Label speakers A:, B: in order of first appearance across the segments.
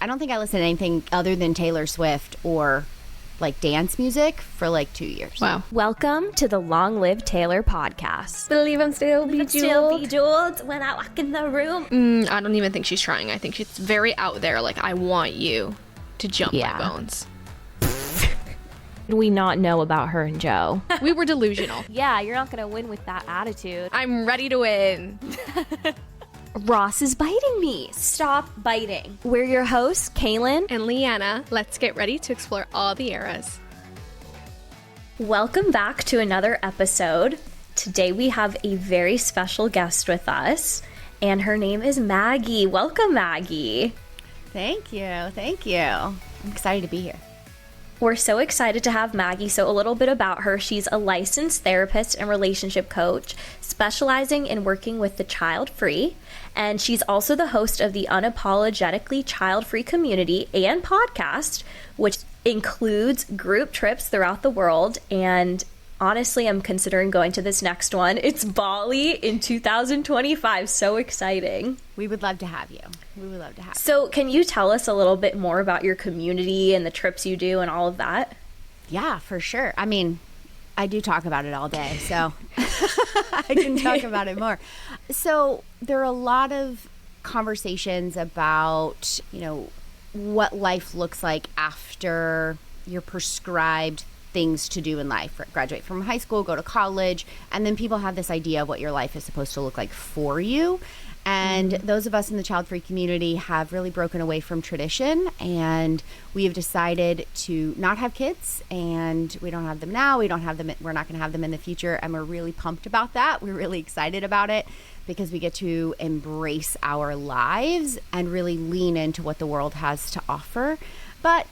A: I don't think I listened to anything other than Taylor Swift or like dance music for like 2 years.
B: Wow.
C: Welcome to the Long Live Taylor podcast.
D: Believe I'm still
C: bejeweled when I walk in the room.
B: I don't even think she's trying. I think she's very out there. Like, I want you to jump my bones.
C: We not know about her and Joe.
B: We were delusional.
C: Yeah, you're not gonna win with that attitude.
B: I'm ready to win.
C: Ross is biting me. Stop biting. We're your hosts, Kaylin
B: And Leanna, let's get ready to explore all the eras.
C: Welcome back to another episode. Today we have a very special guest with us, and her name is Maggie. Welcome, Maggie.
A: Thank you. Thank you. I'm excited to be here.
C: We're so excited to have Maggie. So a little bit about her. She's a licensed therapist and relationship coach, specializing in working with the Childfree. And she's also the host of the Unapologetically Childfree community and podcast, which includes group trips throughout the world. And honestly, I'm considering going to this next one. It's Bali in 2025. So exciting.
A: We would love to have you. We would love to have you.
C: So can you tell us a little bit more about your community and the trips you do and all of that?
A: Yeah, for sure. I mean, I do talk about it all day, so I can talk about it more. So there are a lot of conversations about, what life looks like after you're prescribed things to do in life. Graduate from high school, go to college, and then people have this idea of what your life is supposed to look like for you. And those of us in the Childfree community have really broken away from tradition, and we have decided to not have kids, and we don't have them now. We're not going to have them in the future, and we're really pumped about that. We're really excited about it because we get to embrace our lives and really lean into what the world has to offer. But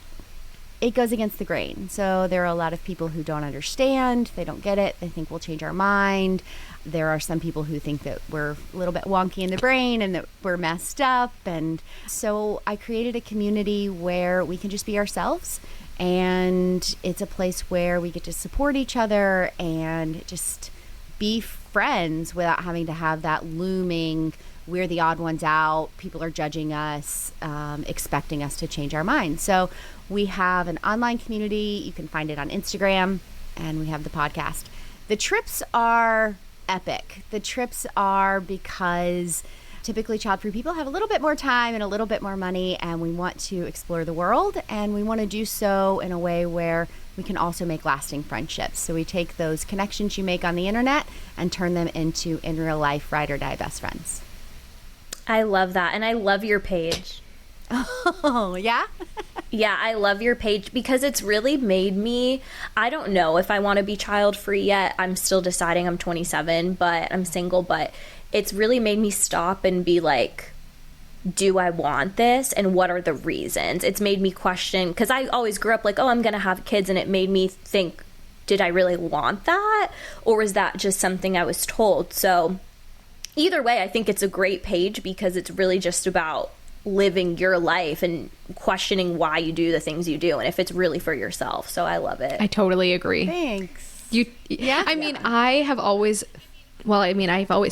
A: it goes against the grain. So there are a lot of people who don't understand. They don't get it. They think we'll change our mind. There are some people who think that we're a little bit wonky in the brain and that we're messed up. And so I created a community where we can just be ourselves. And it's a place where we get to support each other and just be friends without having to have that looming, we're the odd ones out, people are judging us, expecting us to change our minds. So we have an online community. You can find it on Instagram, and we have the podcast. The trips are epic. The trips are because typically child-free people have a little bit more time and a little bit more money, and we want to explore the world, and we want to do so in a way where we can also make lasting friendships. So we take those connections you make on the internet and turn them into in real life ride or die best friends.
C: I love that. And I love your page.
A: Oh, yeah?
C: Yeah, I love your page because it's really made me, I don't know if I want to be child free yet. I'm still deciding. I'm 27, but I'm single, but it's really made me stop and be like, do I want this? And what are the reasons? It's made me question, because I always grew up like, oh, I'm going to have kids. And it made me think, did I really want that? Or was that just something I was told? So either way, I think it's a great page because it's really just about living your life and questioning why you do the things you do and if it's really for yourself. So I love it.
B: I totally agree.
A: Thanks.
B: I've always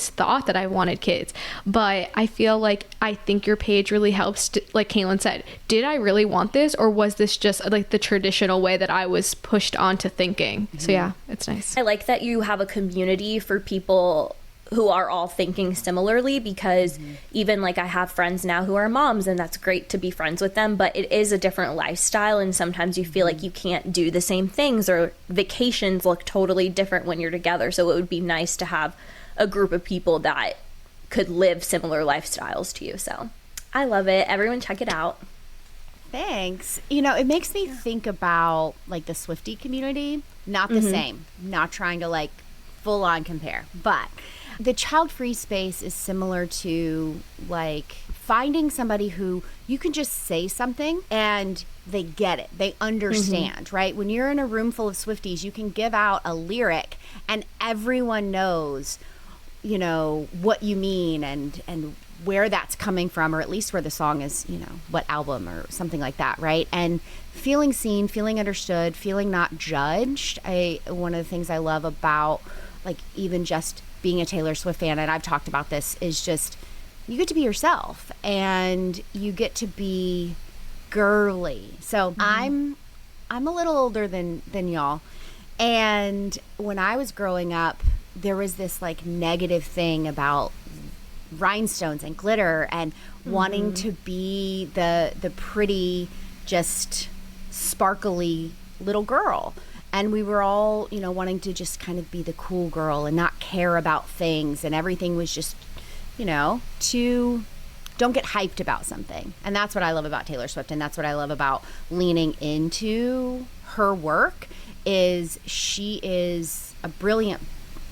B: thought that I wanted kids, but I feel like I think your page really helps like Kaylin said, did I really want this, or was this just like the traditional way that I was pushed onto thinking? Mm-hmm. So yeah, it's nice.
C: I like that you have a community for people who are all thinking similarly, because even like I have friends now who are moms, and that's great to be friends with them, but it is a different lifestyle, and sometimes you feel like you can't do the same things, or vacations look totally different when you're together. So it would be nice to have a group of people that could live similar lifestyles to you. So I love it. Everyone check it out.
A: Thanks. It makes me think about like the Swiftie community. Not the same. Not trying to like full on compare, but the child-free space is similar to like finding somebody who you can just say something and they get it. They understand, right? When you're in a room full of Swifties, you can give out a lyric and everyone knows, what you mean and where that's coming from, or at least where the song is, what album or something like that, right? And feeling seen, feeling understood, feeling not judged. One of the things I love about like even just being a Taylor Swift fan, and I've talked about this, is just you get to be yourself and you get to be girly. So I'm a little older than y'all. And when I was growing up, there was this like negative thing about rhinestones and glitter and wanting to be the pretty, just sparkly little girl. And we were all, you know, wanting to just kind of be the cool girl and not care about things. And everything was just, you know, don't get hyped about something. And that's what I love about Taylor Swift. And that's what I love about leaning into her work is she is a brilliant,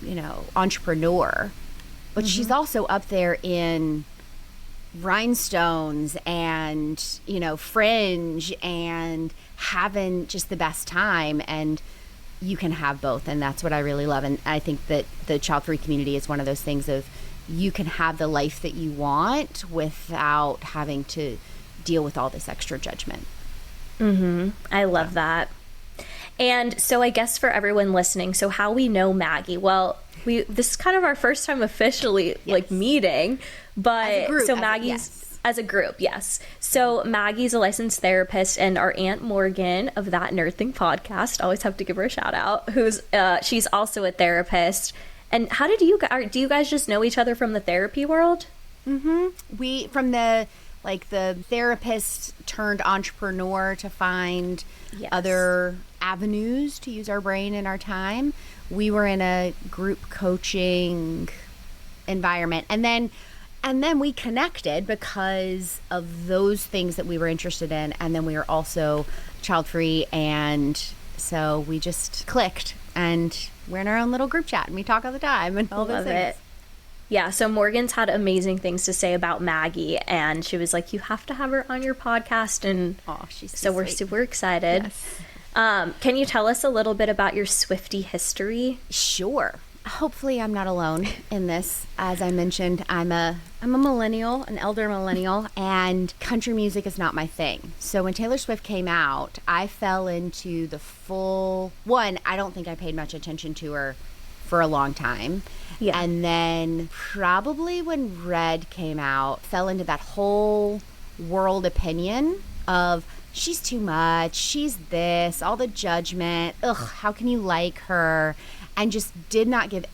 A: you know, entrepreneur. But she's also up there in rhinestones and, you know, fringe and having just the best time. And you can have both. And that's what I really love. And I think that the Childfree community is one of those things of you can have the life that you want without having to deal with all this extra judgment.
C: I love that. And so I guess for everyone listening, so how we know Maggie, well, this is kind of our first time officially like meeting, but
A: As a group,
C: so Maggie's as a group, yes. So Maggie's a licensed therapist, and our Aunt Morgan of That Nerd Thing podcast, always have to give her a shout out, who's she's also a therapist. And how did do you guys just know each other from the therapy world?
A: We from the therapist turned entrepreneur to find other avenues to use our brain and our time. We were in a group coaching environment, and then we connected because of those things that we were interested in, and then we were also child-free, and so we just clicked, and we're in our own little group chat, and we talk all the time and all those things.
C: Yeah, so Morgan's had amazing things to say about Maggie, and she was like, you have to have her on your podcast, and
A: she's
C: so we're super excited.
A: Yes.
C: Can you tell us a little bit about your Swiftie history?
A: Sure. Hopefully I'm not alone in this. As I mentioned, I'm a millennial, an elder millennial, and country music is not my thing. So when Taylor Swift came out, I fell into the full one. I don't think I paid much attention to her for a long time.
C: Yeah.
A: And then probably when Red came out, fell into that whole world opinion of she's too much, she's this, all the judgment, how can you like her? And just did not give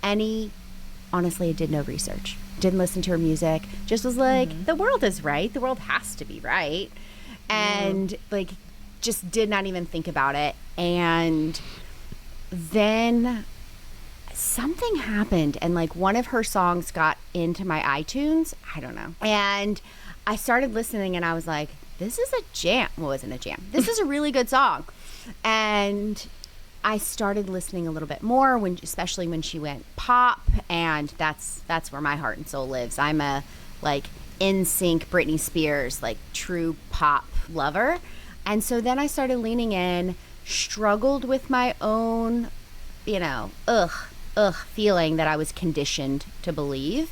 A: honestly, I did no research. Didn't listen to her music. Just was like, the world is right. The world has to be right. And like, just did not even think about it. And then something happened, and like one of her songs got into my iTunes. I don't know. And I started listening, and I was like, this is a jam. Well, it wasn't a jam. This is a really good song. And I started listening a little bit more, especially when she went pop, and that's where my heart and soul lives. I'm a like NSYNC, Britney Spears, like true pop lover. And so then I started leaning in, struggled with my own, you know, feeling that I was conditioned to believe.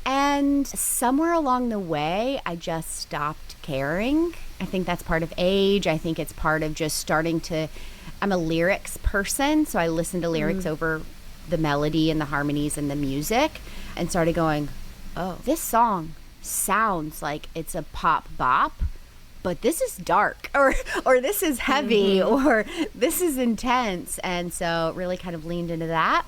A: And somewhere along the way, I just stopped caring. I think that's part of age. I think it's part of just I'm a lyrics person, so I listen to lyrics over the melody and the harmonies and the music, and started going, oh, this song sounds like it's a pop bop, but this is dark, or this is heavy, or this is intense. And so really kind of leaned into that.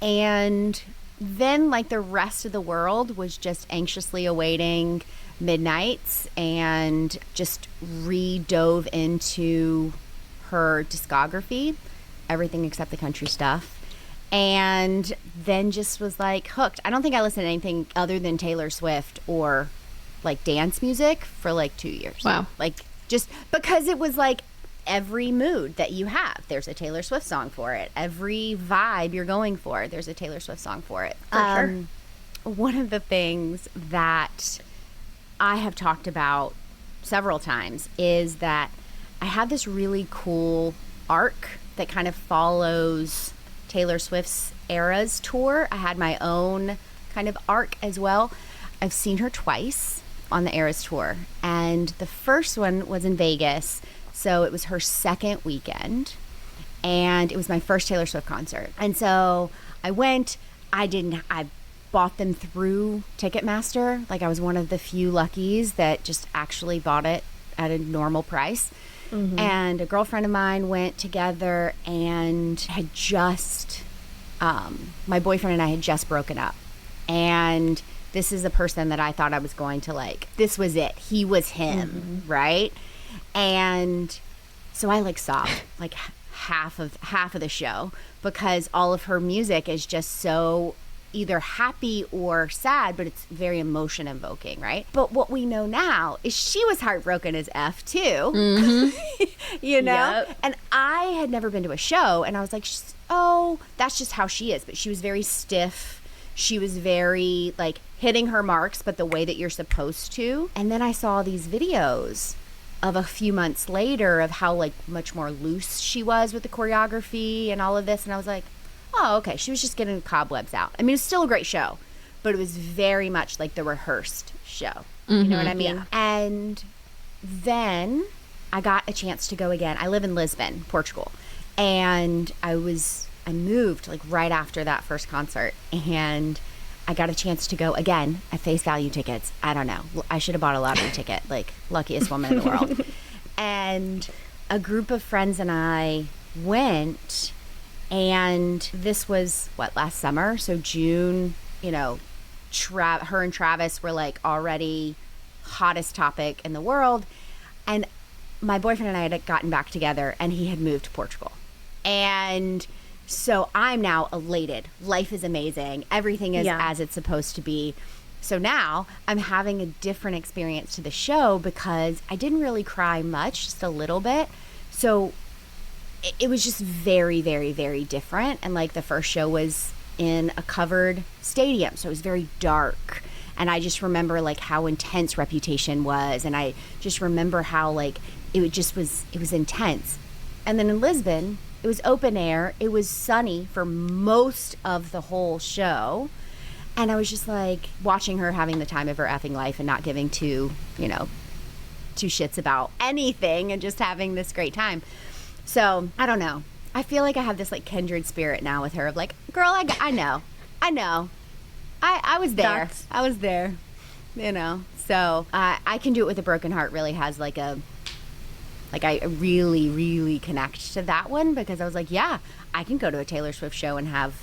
A: And then like the rest of the world was just anxiously awaiting Midnights, and just re-dove into her discography, everything except the country stuff, and then just was like hooked. I don't think I listened to anything other than Taylor Swift or like dance music for like 2 years.
B: Wow.
A: Like just because it was like every mood that you have, there's a Taylor Swift song for it. Every vibe you're going for, there's a Taylor Swift song for it.
C: For sure.
A: One of the things that I have talked about several times is that I have this really cool arc that kind of follows Taylor Swift's Eras tour. I had my own kind of arc as well. I've seen her twice on the Eras tour, and the first one was in Vegas, so it was her second weekend, and it was my first Taylor Swift concert. And so I went. I bought them through Ticketmaster. Like, I was one of the few luckies that just actually bought it at a normal price. And a girlfriend of mine went together and had just, my boyfriend and I had just broken up. And this is a person that I thought I was going to like, this was it. He was him, right? And so I like sobbed like half of the show because all of her music is just so either happy or sad, but it's very emotion invoking, right? But what we know now is she was heartbroken as F too, you know? Yep. And I had never been to a show and I was like, oh, that's just how she is. But she was very stiff. She was very like hitting her marks, but the way that you're supposed to. And then I saw these videos of a few months later of how like much more loose she was with the choreography and all of this. And I was like, oh, okay. She was just getting the cobwebs out. I mean, it's still a great show, but it was very much like the rehearsed show. You know what I mean? Yeah. And then I got a chance to go again. I live in Lisbon, Portugal. And I moved like right after that first concert. And I got a chance to go again at face value tickets. I don't know. I should have bought a lottery ticket, like luckiest woman in the world. And a group of friends and I went. And this was, last summer? So June, you know, her and Travis were like already hottest topic in the world. And my boyfriend and I had gotten back together and he had moved to Portugal. And so I'm now elated. Life is amazing. Everything is as it's supposed to be. So now I'm having a different experience to the show because I didn't really cry much, just a little bit. So it was just very, very, very different. And like the first show was in a covered stadium, so it was very dark. And I just remember like how intense Reputation was. And I just remember how like it was intense. And then in Lisbon, it was open air. It was sunny for most of the whole show. And I was just like watching her having the time of her effing life and not giving two shits about anything and just having this great time. So, I don't know. I feel like I have this like kindred spirit now with her of like, girl, I know. I was there. I was there, you know. So, I can do it with a broken heart really has like I really, really connect to that one because I was like, yeah, I can go to a Taylor Swift show and have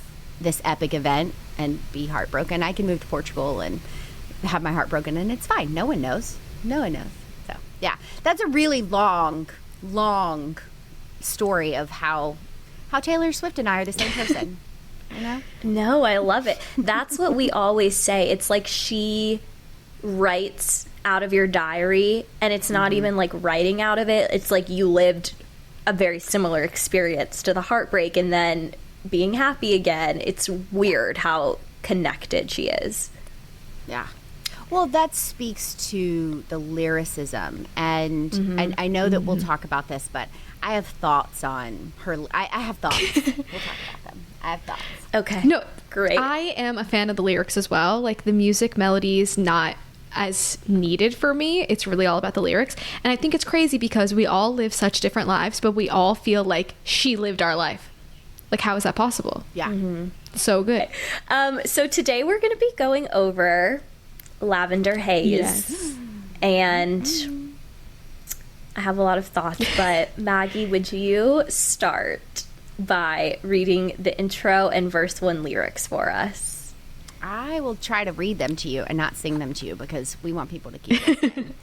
A: this epic event and be heartbroken. I can move to Portugal and have my heart broken and it's fine. No one knows. So, yeah, that's a really long story of how Taylor Swift and I are the same person, you know?
C: No, I love it. That's what we always say. It's like she writes out of your diary and it's not even like writing out of it. It's like you lived a very similar experience to the heartbreak and then being happy again. It's weird how connected she is.
A: Yeah. Well, that speaks to the lyricism and I know that we'll talk about this, but I have thoughts on her. I have thoughts. We'll talk about them. I have thoughts.
C: Okay.
B: No,
C: great.
B: I am a fan of the lyrics as well. Like the music melodies, not as needed for me. It's really all about the lyrics. And I think it's crazy because we all live such different lives, but we all feel like she lived our life. Like, how is that possible?
A: Yeah.
B: So good.
C: So today we're going to be going over Lavender Haze.
B: Yes.
C: And I have a lot of thoughts, but Maggie, would you start by reading the intro and verse 1 lyrics for us?
A: I will try to read them to you and not sing them to you because we want people to keep listening.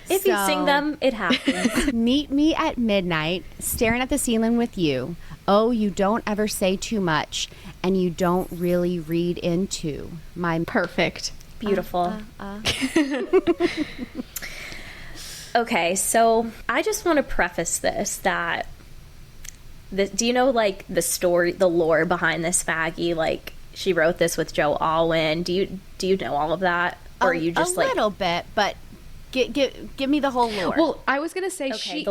C: If you sing them, it happens.
A: Meet me at midnight, staring at the ceiling with you. Oh, you don't ever say too much, and you don't really read into my...
B: Perfect.
C: Beautiful. Okay, so I just want to preface this that... do you know, like, the story, the lore behind this Maggie? Like, she wrote this with Joe Alwyn. Do you know all of that? Or are you just,
A: a little bit, but... Give me the whole lore.
B: Well, I was going to say she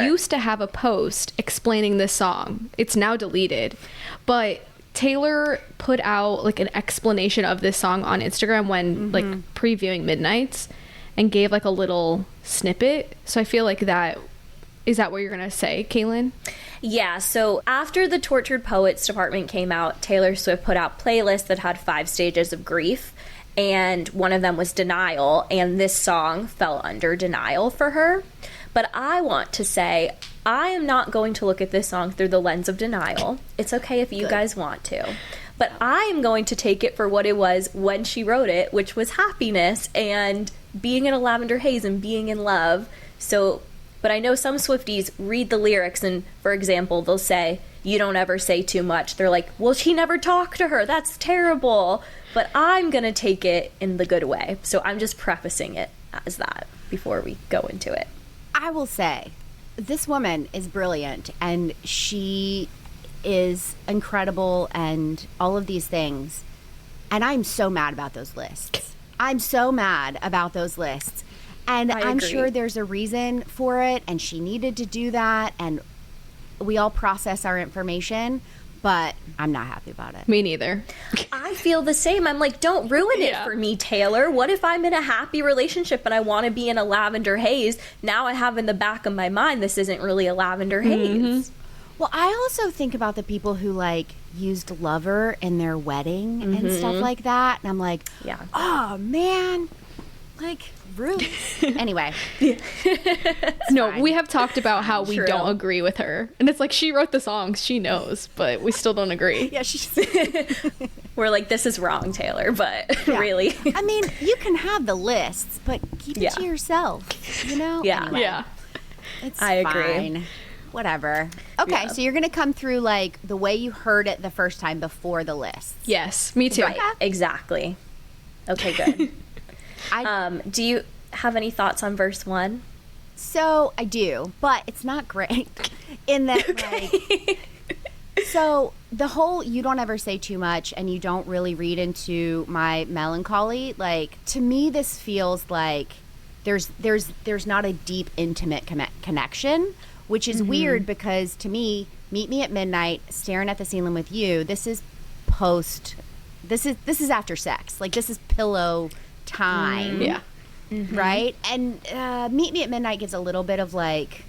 B: used to have a post explaining this song. It's now deleted. But Taylor put out like an explanation of this song on Instagram when like previewing Midnights and gave like a little snippet. So I feel like is that what you're going to say, Kaylin?
C: Yeah, so after the Tortured Poets department came out, Taylor Swift put out playlists that had 5 stages of grief. And one of them was denial, and this song fell under denial for her. But I want to say, I am not going to look at this song through the lens of denial. It's okay if you guys want to. But I am going to take it for what it was when she wrote it, which was happiness and being in a lavender haze and being in love. So, but I know some Swifties read the lyrics and, for example, they'll say, you don't ever say too much. They're like, well, he never talked to her. That's terrible. But I'm going to take it in the good way. So I'm just prefacing it as that before we go into it.
A: I will say, this woman is brilliant, and she is incredible and all of these things. And I'm so mad about those lists. I'm so mad about those lists. And I'm sure there's a reason for it, and she needed to do that, and we all process our information, but I'm not happy about it.
B: Me neither.
C: I feel the same. I'm like, don't ruin it for me, Taylor. What if I'm in a happy relationship and I want to be in a lavender haze? Now I have in the back of my mind, this isn't really a lavender haze.
A: Well, I also think about the people who like used Lover in their wedding and stuff like that. And I'm like, oh man, like rude. Anyway.
B: No, we have talked about how we don't agree with her. And it's like, she wrote the songs, she knows, but we still don't agree.
A: Yeah, she's
C: we're like, this is wrong, Taylor, but really.
A: I mean, you can have the lists, but keep it to yourself, you know?
C: Yeah.
A: Anyway,
B: Yeah.
A: it's
C: I
A: fine.
C: agree.
A: Whatever. Okay, so you're going to come through like the way you heard it the first time before the list.
B: Yes, me too.
C: Right, exactly. Okay, good. Do you have any thoughts on verse 1?
A: So I do, but it's not great in that like, so the whole you don't ever say too much and you don't really read into my melancholy, like to me this feels like there's not a deep intimate connection, which is weird because to me, meet me at midnight staring at the ceiling with you, this is after sex. Like this is pillow time.
B: Yeah.
A: Right? And Meet Me at Midnight gives a little bit of like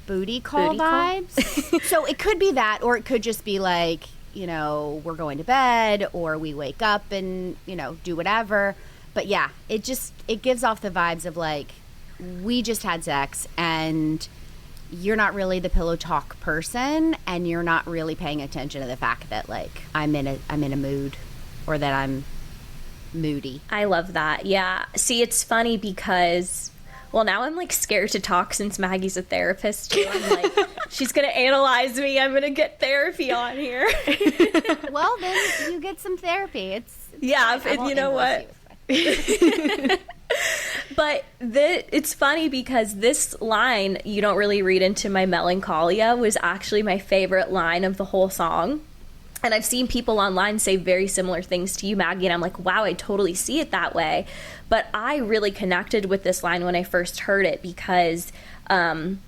A: booty call vibes. So it could be that, or it could just be like, you know, we're going to bed, or we wake up and, you know, do whatever. But yeah, it gives off the vibes of like, we just had sex and you're not really the pillow talk person, and you're not really paying attention to the fact that like I'm in a mood, or that I'm moody.
C: I love that. Yeah. See, it's funny because, well, now I'm like scared to talk since Maggie's a therapist too. I'm like, she's going to analyze me. I'm going to get therapy on here.
A: Well, then you get some therapy. It's
C: yeah. You know what? But it's funny because this line, you don't really read into my melancholia, was actually my favorite line of the whole song. And I've seen people online say very similar things to you, Maggie, and I'm like, wow, I totally see it that way. But I really connected with this line when I first heard it because I'm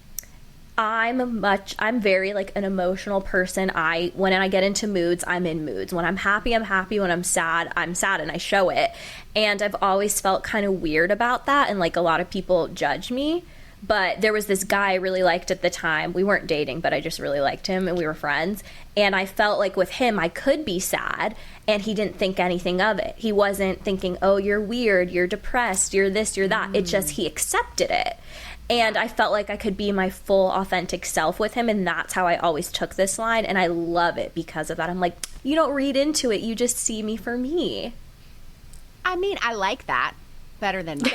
C: very like an emotional person. When I get into moods, I'm in moods. When I'm happy, I'm happy. When I'm sad, and I show it. And I've always felt kind of weird about that, and like a lot of people judge me. But there was this guy I really liked at the time. We weren't dating, but I just really liked him and we were friends. And I felt like with him, I could be sad, and he didn't think anything of it. He wasn't thinking, oh, you're weird, you're depressed, you're this, you're that. It just, he accepted it. And I felt like I could be my full authentic self with him. And that's how I always took this line. And I love it because of that. I'm like, you don't read into it. You just see me for me.
A: I mean, I like that better than me.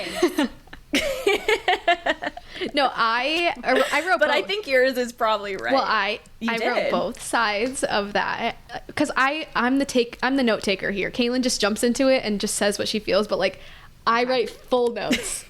B: No, I wrote
C: but
B: both.
C: I think yours is probably right.
B: Well, I wrote both sides of that because I'm the note taker here. Kaylin just jumps into it and just says what she feels, but like I write full notes.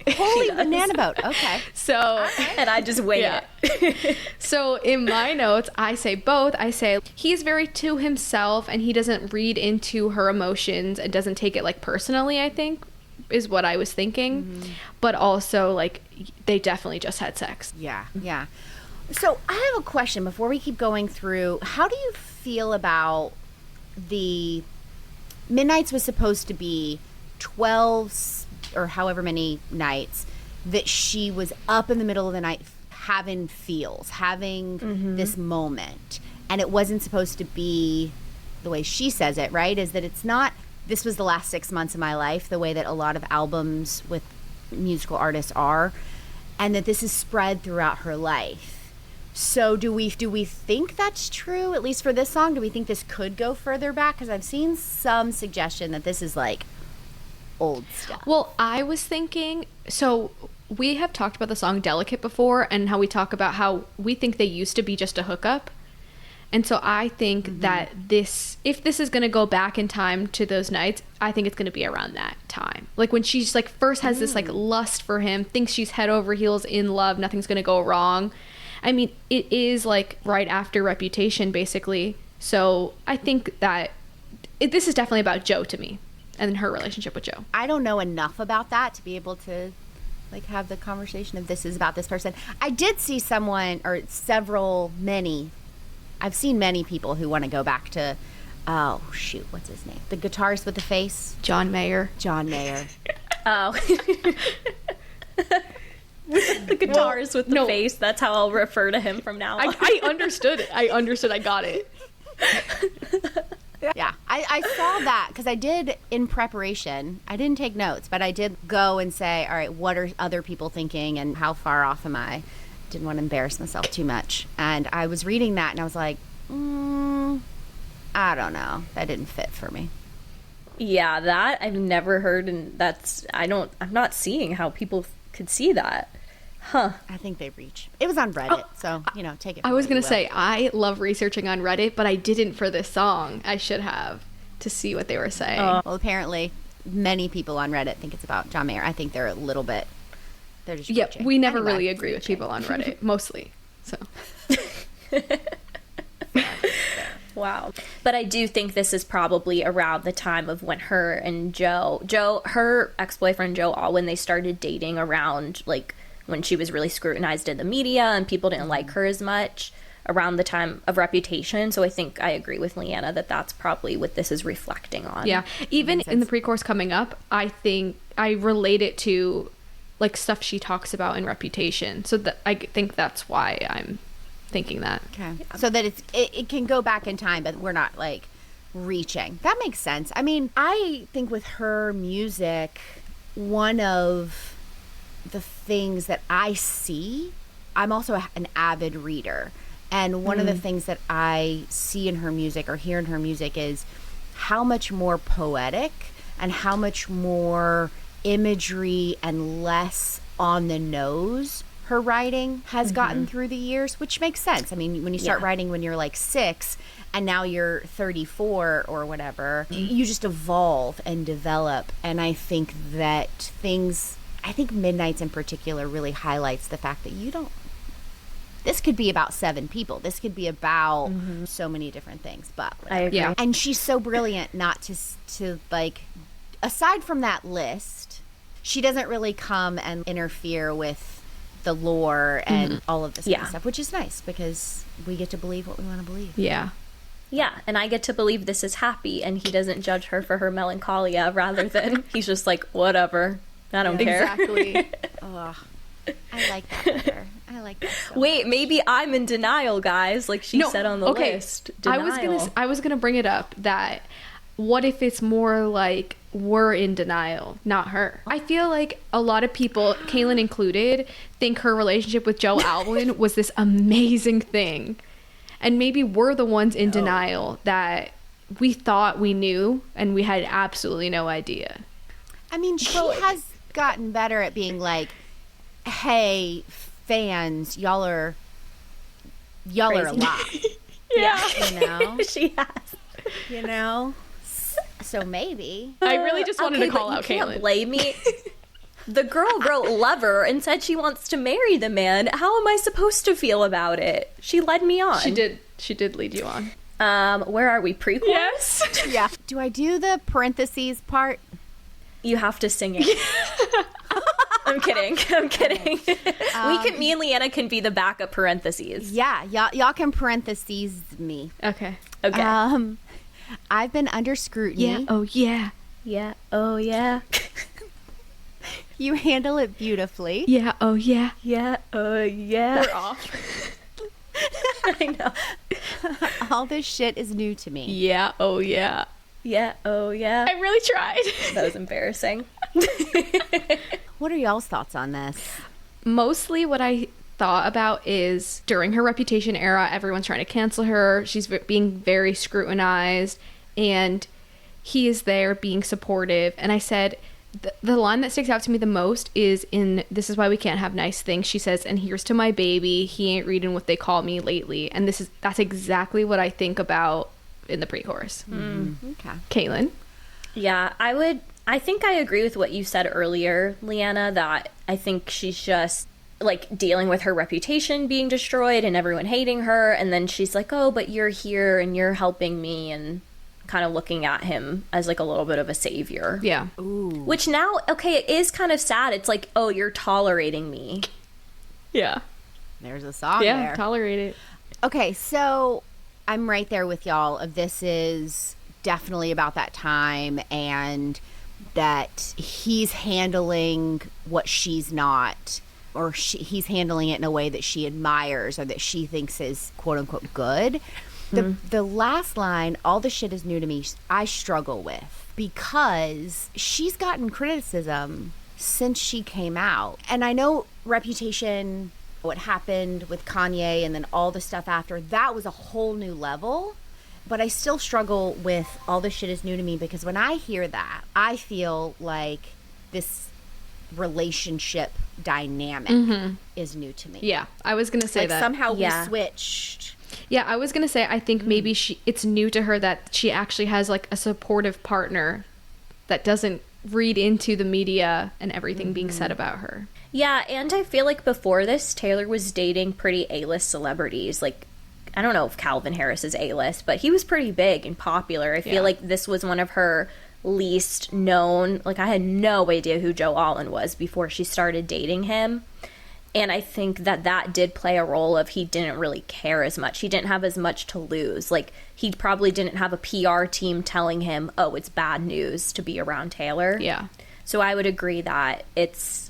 A: Holy banana boat. Okay.
C: So, and I just wing it.
B: So in my notes, I say both. I say he's very to himself and he doesn't read into her emotions and doesn't take it like personally, I think, is what I was thinking. Mm-hmm. But also, like, they definitely just had sex.
A: Yeah, yeah. So I have a question before we keep going through. How do you feel about the Midnights was supposed to be 12 or however many nights that she was up in the middle of the night having feels, having this moment. And it wasn't supposed to be the way she says it, right? Is that it's not, this was the last 6 months of my life, the way that a lot of albums with musical artists are. and that this is spread throughout her life. So do we think that's true, at least for this song? Do we think this could go further back? Because I've seen some suggestion that this is like old stuff.
B: Well, I was thinking, so we have talked about the song Delicate before, and how we talk about how we think they used to be just a hookup. And so I think that this, if this is going to go back in time to those nights, I think it's going to be around that time. Like when she's like first has this like lust for him, thinks she's head over heels in love, nothing's going to go wrong. I mean, it is like right after Reputation, basically. So I think that this is definitely about Joe to me and her relationship with Joe.
A: I don't know enough about that to be able to like have the conversation of this is about this person. I did see someone or I've seen many people who want to go back to, oh, shoot, what's his name? The guitarist with the face?
B: John Mayer.
C: Oh. The guitarist with the face. That's how I'll refer to him from now on.
B: I understood it. I got it.
A: Yeah, I saw that because I did in preparation. I didn't take notes, but I did go and say, all right, what are other people thinking and how far off am I? Didn't want to embarrass myself too much. And I was reading that and I was like, I don't know. That didn't fit for me.
C: Yeah, that I've never heard, and I'm not seeing how people could see that. Huh.
A: I think they reach. It was on Reddit, so, take it.
B: I was going to say, I love researching on Reddit, but I didn't for this song. I should have to see what they were saying.
A: Well, apparently, many people on Reddit think it's about John Mayer. I think they're a little bit, they're just reaching.
B: We never really agree with people on Reddit, mostly. So.
C: Wow. But I do think this is probably around the time of when her and her ex-boyfriend Joe, when they started dating around, like, when she was really scrutinized in the media and people didn't like her as much, around the time of Reputation. So I think I agree with Leanna that that's probably what this is reflecting on.
B: Yeah. Even in the pre-chorus coming up, I think I relate it to, like, stuff she talks about in Reputation. So I think that's why I'm thinking that.
A: Okay. So that it can go back in time, but we're not like reaching. That makes sense. I mean, I think with her music, one of the things that I see, I'm also an avid reader. And one of the things that I see in her music or hear in her music is how much more poetic and how much more imagery and less on the nose her writing has gotten through the years, which makes sense. I mean, when you start writing when you're like 6 and now you're 34 or whatever, you just evolve and develop. And I think that Midnights in particular really highlights the fact that this could be about 7 people. This could be about so many different things, but whatever.
C: I agree.
B: Yeah.
A: And she's so brilliant not to like, aside from that list, she doesn't really come and interfere with the lore and all of this kind of stuff, which is nice because we get to believe what we want to believe.
B: Yeah.
C: Yeah, and I get to believe this is happy, and he doesn't judge her for her melancholia, rather than he's just like, whatever, I don't care.
B: Exactly.
A: Oh, I like that better. I like that so
C: Wait,
A: much.
C: maybe I'm in denial, guys, like she said on the list. Denial.
B: I was gonna bring it up that what if it's more like we're in denial, not her. I feel like a lot of people, Kaylin included, think her relationship with Joe Alwyn was this amazing thing. And maybe we're the ones in denial that we thought we knew and we had absolutely no idea.
A: I mean, she has gotten better at being like, hey, fans, y'all are a lot.
C: Yeah.
A: You know?
C: She has.
A: You know? So maybe.
B: I really just wanted to call
C: but
B: out
C: you
B: Kaylin.
C: can't blame me. The girl wrote Lover and said she wants to marry the man. How am I supposed to feel about it? She led me on.
B: She did lead you on.
C: Where are we? Pre-chorus?
B: Yes.
A: Yeah. Do I do the parentheses part?
C: You have to sing it. I'm kidding. Me and Leanna can be the backup parentheses.
A: Yeah. Y'all can parentheses me.
B: Okay.
C: Okay.
A: I've been under scrutiny.
B: Yeah. Oh, yeah.
C: Yeah. Oh, yeah.
A: You handle it beautifully.
B: Yeah. Oh, yeah.
C: Yeah. Oh, yeah.
B: We're off.
C: I know.
A: All this shit is new to me.
B: Yeah. Oh, yeah.
C: Yeah. Oh, yeah.
B: I really tried.
C: That was embarrassing.
A: What are y'all's thoughts on this?
B: Mostly what I thought about is during her Reputation era, everyone's trying to cancel her. She's being very scrutinized, and he is there being supportive. And I said, the line that sticks out to me the most is in This Is Why We Can't Have Nice Things. She says, "And here's to my baby. He ain't reading what they call me lately." And that's exactly what I think about in the pre-chorus.
A: Okay.
B: Caitlin?
C: Yeah, I think I agree with what you said earlier, Leanna, that I think she's just like dealing with her reputation being destroyed and everyone hating her, and then she's like, "Oh, but you're here and you're helping me," and kind of looking at him as like a little bit of a savior.
B: Yeah.
A: Ooh.
C: Which now, okay, it is kind of sad. It's like, "Oh, you're tolerating me."
B: Yeah.
A: There's a song
B: Yeah,
A: there.
B: tolerate it.
A: Okay, so I'm right there with y'all. This is definitely about that time, and that he's handling what she's not, or he's handling it in a way that she admires or that she thinks is quote unquote good. The last line, "All the shit is new to me," I struggle with, because she's gotten criticism since she came out. And I know Reputation, what happened with Kanye, and then all the stuff after, that was a whole new level. But I still struggle with "all this shit is new to me," because when I hear that, I feel like this relationship dynamic is new to me.
B: Yeah, I was gonna say
A: Like
B: that.
A: somehow
C: Yeah.
A: we switched.
B: Yeah, I was gonna say I think maybe it's new to her that she actually has like a supportive partner that doesn't read into the media and everything being said about her.
C: Yeah, and I feel like before this, Taylor was dating pretty A-list celebrities. Like, I don't know if Calvin Harris is A-list, but he was pretty big and popular. I feel like this was one of her least known. Like, I had no idea who Joe Allen was before she started dating him. And I think that did play a role of he didn't really care as much. He didn't have as much to lose. Like, he probably didn't have a PR team telling him, "Oh, it's bad news to be around Taylor."
B: Yeah.
C: So I would agree that it's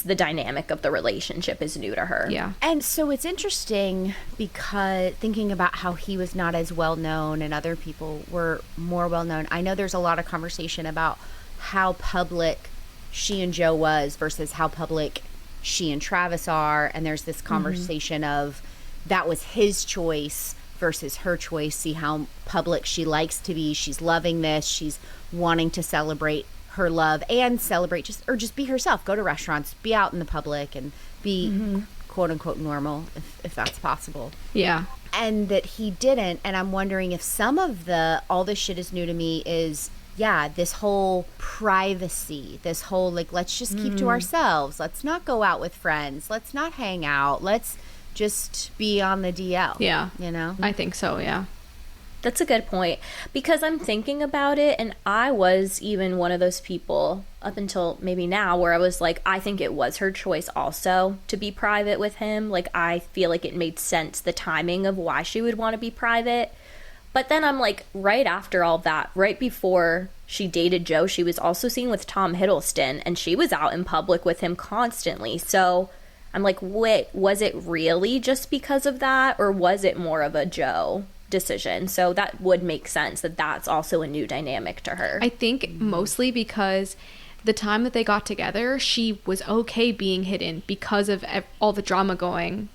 C: the dynamic of the relationship is new to her.
B: Yeah.
A: And so it's interesting, because thinking about how he was not as well known and other people were more well known, I know there's a lot of conversation about how public she and Joe was versus how public she and Travis are. And there's this conversation of that was his choice versus her choice. See how public she likes to be. She's loving this. She's wanting to celebrate her love and celebrate just be herself, go to restaurants, be out in the public, and be quote unquote normal, if that's possible.
B: Yeah.
A: And that he didn't. And I'm wondering if some of the "all this shit is new to me" is this whole privacy, this whole like, let's just keep to ourselves, let's not go out with friends, let's not hang out, let's just be on the DL.
B: Yeah.
A: You know,
B: I think so, yeah.
C: That's a good point, because I'm thinking about it, and I was even one of those people up until maybe now where I was like, I think it was her choice also to be private with him. Like, I feel like it made sense, the timing of why she would want to be private. But then I'm like, right after all that, right before she dated Joe, she was also seen with Tom Hiddleston, and she was out in public with him constantly. So I'm like, wait, was it really just because of that, or was it more of a Joe decision? So that would make sense that that's also a new dynamic to her.
B: I think mostly because the time that they got together, she was okay being hidden because of all the drama going.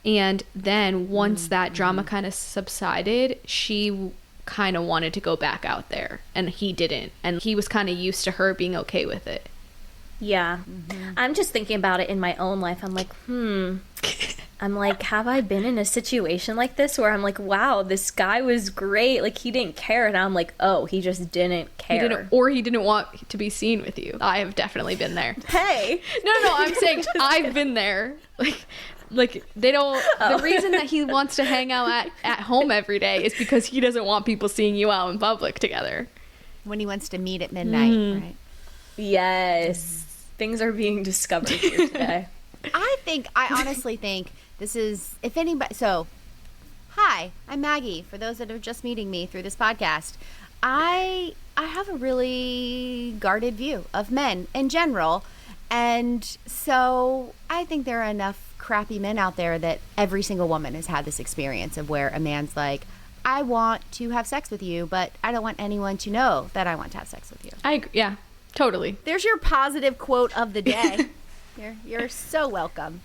B: And then once that drama kind of subsided, she kind of wanted to go back out there, and he didn't. And he was kind of used to her being okay with it.
C: Yeah. I'm just thinking about it in my own life. I'm like, I'm like, have I been in a situation like this where I'm like, wow, this guy was great, like he didn't care, and I'm like, oh, he just didn't care.
B: He didn't want to be seen with you. I have definitely been there.
C: Hey.
B: No, I'm saying I've been there. Like they don't. The reason that he wants to hang out at home every day is because he doesn't want people seeing you out in public together.
A: when he wants to meet at midnight, right?
C: Yes. Things are being discovered here today.
A: I honestly think this is, if anybody, so, hi, I'm Maggie, for those that are just meeting me through this podcast. I have a really guarded view of men in general, and so I think there are enough crappy men out there that every single woman has had this experience of where a man's like, I want to have sex with you, but I don't want anyone to know that I want to have sex with you.
B: I agree. Yeah, totally.
A: There's your positive quote of the day. You're so welcome.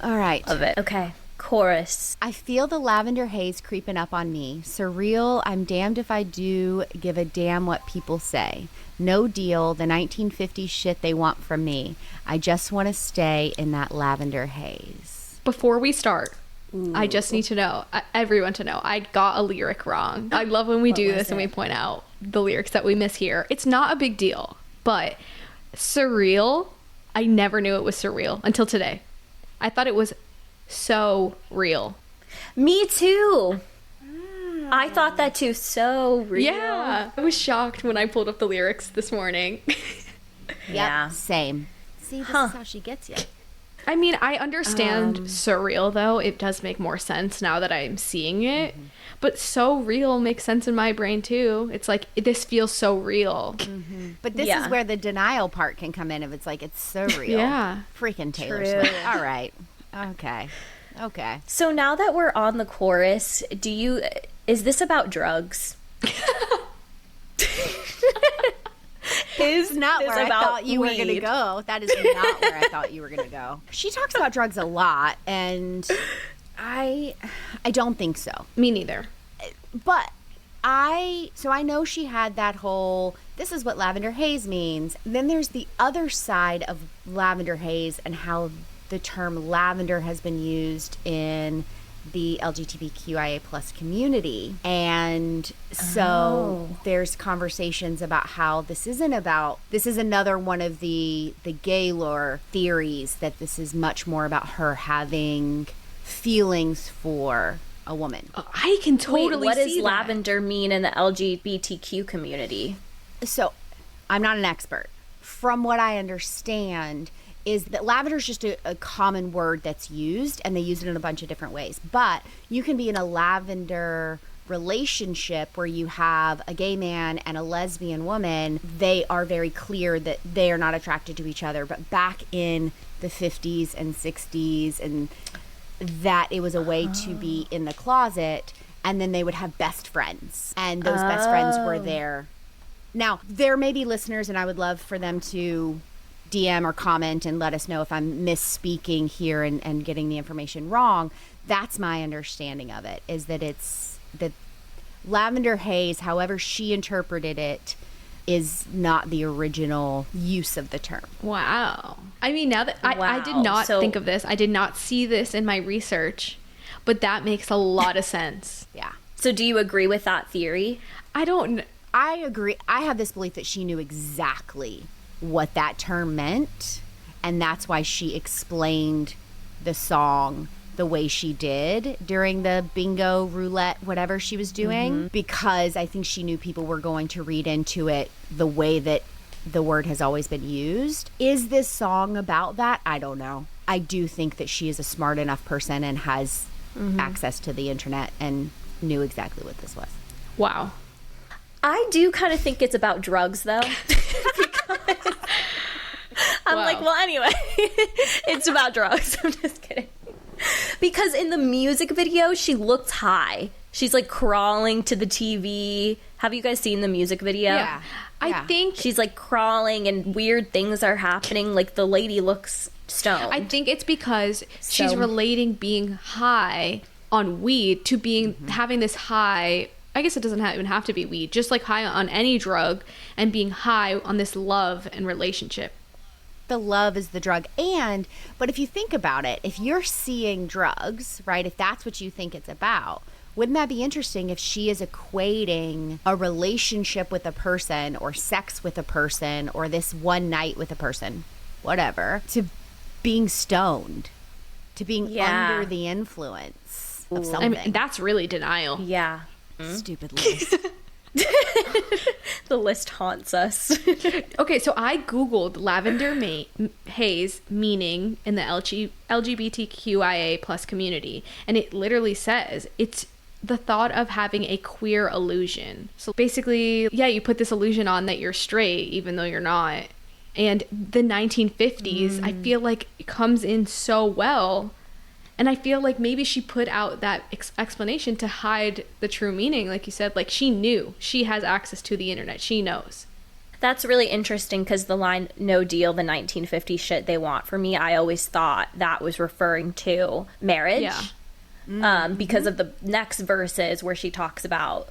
A: All right.
C: Love it. Okay. Chorus.
A: I feel the lavender haze creeping up on me. Surreal, I'm damned if I do give a damn what people say. No deal, the 1950s shit they want from me. I just want to stay in that lavender haze.
B: Before we start, I just need to know, everyone to know, I got a lyric wrong. I love when we do this and we point out the lyrics that we miss here. It's not a big deal, but surreal, I never knew it was surreal until today. I thought it was so real.
C: Me too. I thought that too. So real.
B: Yeah. I was shocked when I pulled up the lyrics this morning.
A: Yeah. Same. See, this is how she gets you.
B: I mean, I understand surreal, though. It does make more sense now that I'm seeing it. Mm-hmm. But so real makes sense in my brain, too. It's like, this feels so real.
A: Mm-hmm. But this is where the denial part can come in if it's like, it's so real.
B: Yeah.
A: Freaking Taylor Swift. All right. Okay.
C: So now that we're on the chorus, is this about drugs?
A: Is not where I thought you were going to go. That is not where I thought you were going to go. She talks about drugs a lot, and I don't think so.
B: Me neither.
A: But I know she had that whole, this is what lavender haze means. Then there's the other side of lavender haze and how the term lavender has been used in the LGBTQIA plus community. And so there's conversations about how this is another one of the gay lore theories, that this is much more about her having feelings for a woman.
B: I can totally
C: What
B: see
C: does
B: that.
C: lavender mean in the LGBTQ community?
A: So I'm not an expert. From what I understand is that lavender is just a common word that's used, and they use it in a bunch of different ways. But you can be in a lavender relationship where you have a gay man and a lesbian woman. They are very clear that they are not attracted to each other. But back in the 50s and 60s, and that it was a way to be in the closet, and then they would have best friends, and those best friends were there. Now, there may be listeners, and I would love for them to DM or comment and let us know if I'm misspeaking here and getting the information wrong. That's my understanding of it, is that it's that lavender haze, however she interpreted it, is not the original use of the term.
B: Wow. I mean, now that I did not think of this, I did not see this in my research, but that makes a lot of sense.
A: Yeah.
C: So do you agree with that theory?
A: I agree. I have this belief that she knew exactly what that term meant, and that's why she explained the song the way she did during the bingo roulette, whatever she was doing, because I think she knew people were going to read into it the way that the word has always been used. Is this song about that? I don't know. I do think that she is a smart enough person and has access to the internet and knew exactly what this was.
B: Wow.
C: I do kind of think it's about drugs, though. I'm like, well, anyway, it's about drugs. I'm just kidding. Because in the music video, she looks high. She's like crawling to the TV. Have you guys seen the music video?
A: Yeah.
B: I think
C: she's like crawling and weird things are happening. Like the lady looks stoned.
B: I think it's because she's relating being high on weed to being having this high. I guess it doesn't even have to be weed, just like high on any drug, and being high on this love and relationship.
A: The love is the drug. But if you think about it, if you're seeing drugs, right, if that's what you think it's about, wouldn't that be interesting if she is equating a relationship with a person or sex with a person or this one night with a person, whatever, to being stoned, to being under the influence of something?
B: I mean, that's really denial.
C: Yeah.
A: Stupid list.
C: The list haunts us.
B: Okay, so I Googled lavender haze meaning in the LGBTQIA plus community, and it literally says it's the thought of having a queer illusion. So basically, you put this illusion on that you're straight even though you're not. And the 1950s, I feel like it comes in so well. And I feel like maybe she put out that explanation to hide the true meaning. Like you said, like she knew. She has access to the internet. She knows.
C: That's really interesting because the line, no deal, the 1950 shit they want for me, I always thought that was referring to marriage.
B: Yeah.
C: Because of the next verses where she talks about,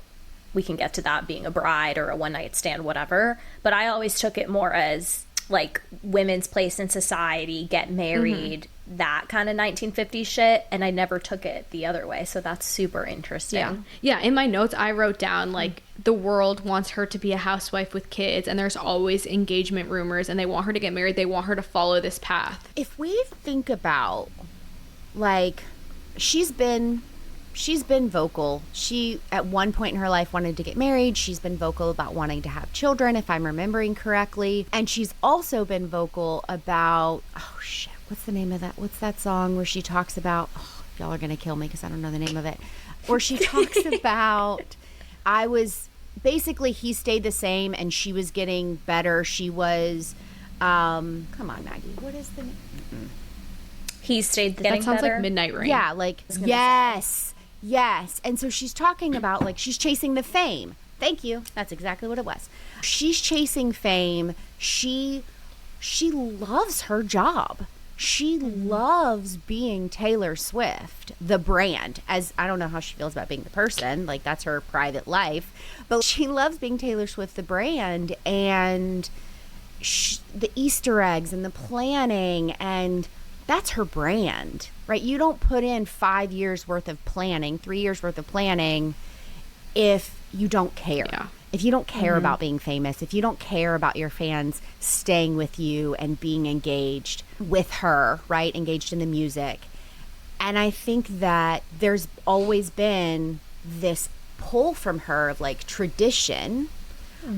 C: we can get to that, being a bride or a one-night stand, whatever. But I always took it more as, like, women's place in society, get married, that kind of 1950s shit, and I never took it the other way, so that's super interesting.
B: Yeah, in my notes I wrote down, like, the world wants her to be a housewife with kids, and there's always engagement rumors, and they want her to get married, they want her to follow this path.
A: If we think about, like, she's been vocal. She, at one point in her life, wanted to get married. She's been vocal about wanting to have children, if I'm remembering correctly. And she's also been vocal about, oh shit, what's the name of that? What's that song where she talks about, oh, y'all are going to kill me because I don't know the name of it. Where she talks about, basically he stayed the same and she was getting better. She was, come on, Maggie, what is the name?
C: He stayed getting
B: That sounds
C: better.
B: like Midnight Rain.
A: Yeah, like, yes. And so she's talking about, like, she's chasing the fame. Thank you. That's exactly what it was. She's chasing fame. She loves her job. She loves being Taylor Swift, the brand, as I don't know how she feels about being the person. Like, that's her private life. But she loves being Taylor Swift, the brand, and the Easter eggs and the planning, and that's her brand, right? You don't put in 5 years worth of planning, 3 years worth of planning if you don't care.
B: Yeah.
A: If you don't care about being famous, if you don't care about your fans staying with you and being engaged with her, right? Engaged in the music. And I think that there's always been this pull from her of, like, tradition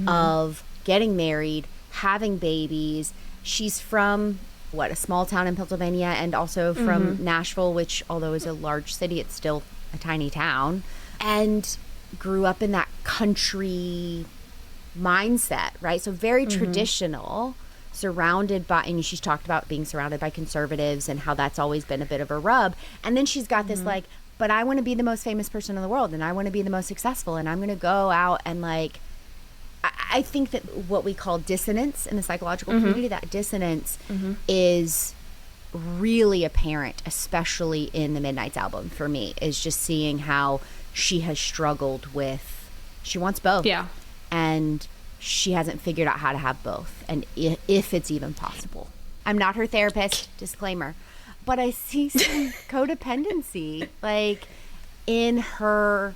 A: of getting married, having babies. She's from a small town in Pennsylvania, and also from Nashville, which, although is a large city, it's still a tiny town, and grew up in that country mindset, right? So very traditional, surrounded by, and she's talked about being surrounded by conservatives and how that's always been a bit of a rub. And then she's got this, like, but I want to be the most famous person in the world, and I want to be the most successful, and I'm going to go out and, like, I think that what we call dissonance in the psychological community, that dissonance is really apparent, especially in the Midnight's album for me, is just seeing how she has struggled with, she wants both. Yeah. And she hasn't figured out how to have both, and if it's even possible. I'm not her therapist, disclaimer, but I see some codependency, like, in her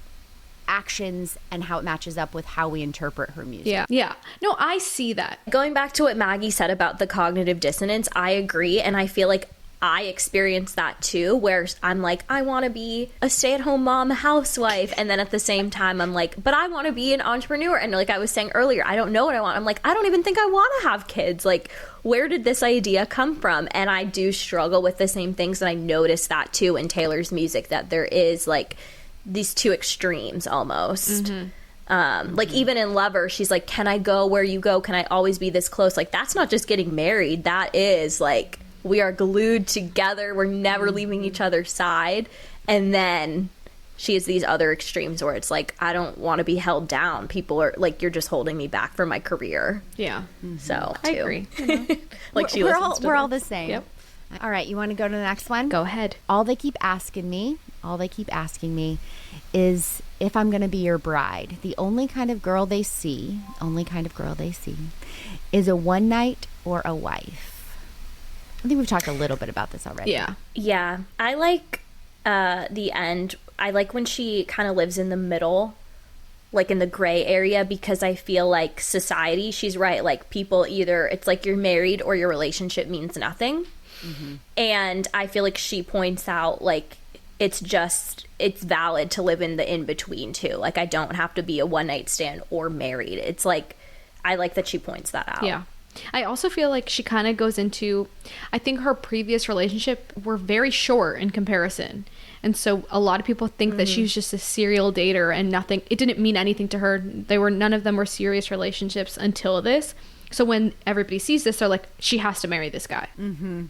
A: actions and how it matches up with how we interpret her music.
B: Yeah. No, I see that.
C: Going back to what Maggie said about the cognitive dissonance, I agree, and I feel like I experienced that too, where I'm like, I want to be a stay-at-home mom, a housewife, and then at the same time I'm like, but I want to be an entrepreneur. And like I was saying earlier, I don't know what I want. I'm like, I don't even think I want to have kids. Like, where did this idea come from? And I do struggle with the same things, and I notice that too in Taylor's music, that there is, like, these two extremes almost. Like, even in Lover, she's like, can I go where you go? Can I always be this close? Like, that's not just getting married. That is, like, we are glued together. We're never leaving each other's side. And then she has these other extremes where it's like, I don't want to be held down. People are like, you're just holding me back from my career.
B: Yeah.
C: So,
B: I agree.
C: Like,
A: we're all the same.
B: Yep.
A: All right, you want to go to the next one?
B: Go ahead.
A: All they keep asking me is if I'm going to be your bride. The only kind of girl they see is a one night or a wife. I think we've talked a little bit about this already.
C: Yeah. I like the end. I like when she kind of lives in the middle, like in the gray area, because I feel like society, she's right, like, people either, it's like you're married or your relationship means nothing. And I feel like she points out, like, it's valid to live in the in-between too. Like, I don't have to be a one-night stand or married. It's like, I like that she points that out.
B: Yeah. I also feel like she kind of goes into, I think her previous relationship were very short in comparison. And so a lot of people think that she was just a serial dater and it didn't mean anything to her. None of them were serious relationships until this. So when everybody sees this, they're like, she has to marry this guy.